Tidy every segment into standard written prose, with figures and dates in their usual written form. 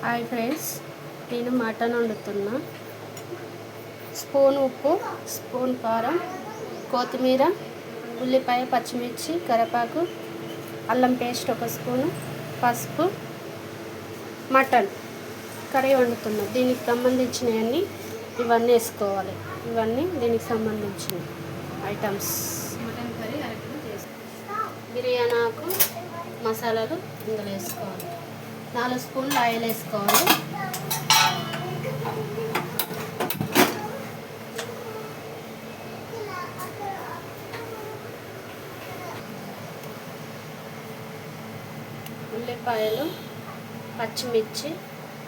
Hi friends, నేను mutton వండుతున్నా. Spoon ఉప్పు, spoon కారం, కొత్తిమీర, ఉల్లిపాయ, పచ్చిమిర్చి, కరివేపాకు, అల్లం పేస్ట్ ఒక స్పూను, పసుపు, మటన్ కర్రీ వండుతున్నా. దీనికి సంబంధించినవన్నీ ఇవన్నీ వేసుకోవాలి. ఇవన్నీ దీనికి సంబంధించిన ఐటమ్స్. మటన్ కర్రీ అరకిలో చేసుకోవాలి. బిర్యానీ ఆకు మసాలాలు ఇందులో వేసుకోవాలి. 4 స్పూన్లు ఆయిల్ వేసుకోవాలి. ఉల్లిపాయలు, పచ్చిమిర్చి,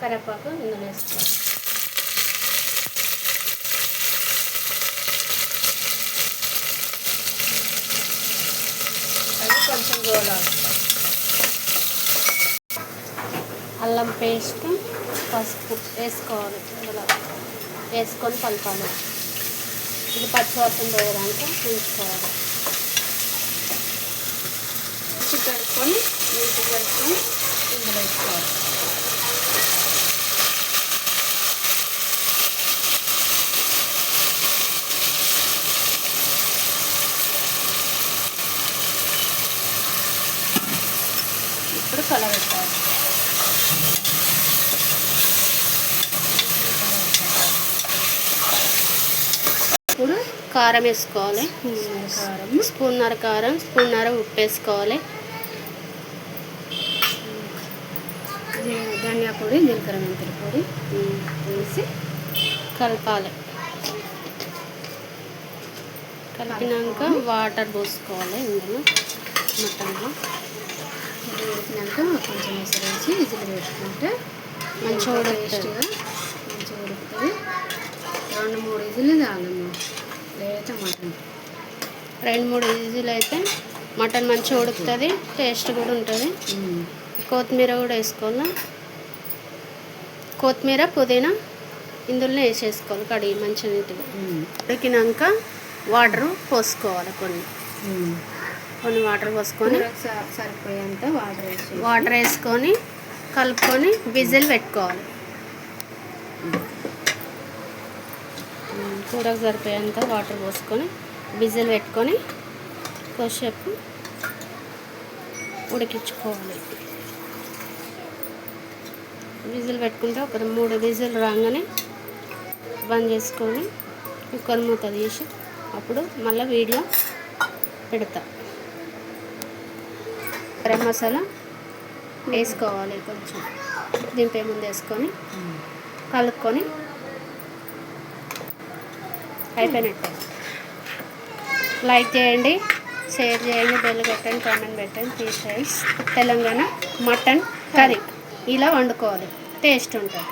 కరివేపాకు ఇందులో వేసుకోవాలి. అది కొంచెం గోలాలి. అల్లం పేస్ట్, పసుపు వేసుకోవాలి. ఇందులో వేసుకొని కలపాలి. ఇది పచ్చివాసన పోయడానికి ఉంచుకోవాలి. కడుక్కొని నీటి కడుక్కొని ఇందులో వేసుకోవాలి. ఇప్పుడు కలబెట్టాలి. ఇప్పుడు కారం వేసుకోవాలి. స్పూన్నర కారం, స్పూన్నర ఉప్పు వేసుకోవాలి. ధనియా పొడి, జీలకర్ర మెంతుల పొడి వేసి కలపాలి. కలిపినాక వాటర్ పోసుకోవాలి. ఇందులో మటన్లో వేసినాక కొంచెం వేసి విజిల్ పెట్టుకుంటే మంచిగా ఉడుకుతుంది. 2-3 విజిల్ చాలమ్మా. లేకపోతే మటన్ 2-3 విజిల్ అయితే మటన్ మంచిగా ఉడుకుతుంది, టేస్ట్ కూడా ఉంటుంది. కొత్తిమీర కూడా వేసుకోవాలి. కొత్తిమీర, పుదీనా ఇందులో వేసేసుకోవాలి. కడిగి మంచిగా నీట్గా ఉడికినాక వాటర్ పోసుకోవాలి. కొన్ని వాటర్ పోసుకొని సరిపోయేంత వాటర్ వేసుకొని కలుపుకొని విజిల్ పెట్టుకోవాలి. కూరకు సరిపోయేంత వాటర్ పోసుకొని విజిల్ పెట్టుకొని కొద్దిసేపు ఉడికించుకోవాలి. విజిల్ పెట్టుకుంటే ఒక 3 విజిల్ రాగానే బంద్ చేసుకొని కుక్కర్ మూత తీసి అప్పుడు మళ్ళీ వీడియో పెడతా. గరం మసాలా వేసుకోవాలి. కొంచెం దింపే ముందు వేసుకొని కలుపుకొని అయిపోయినట్టే. లైక్ చేయండి, షేర్ చేయండి, బెల్ కొట్టండి, కామెంట్ పెట్టండి. Please friends, Telangana mutton curry ఇలా వండుకోవాలి. టేస్ట్ ఉంటుంది.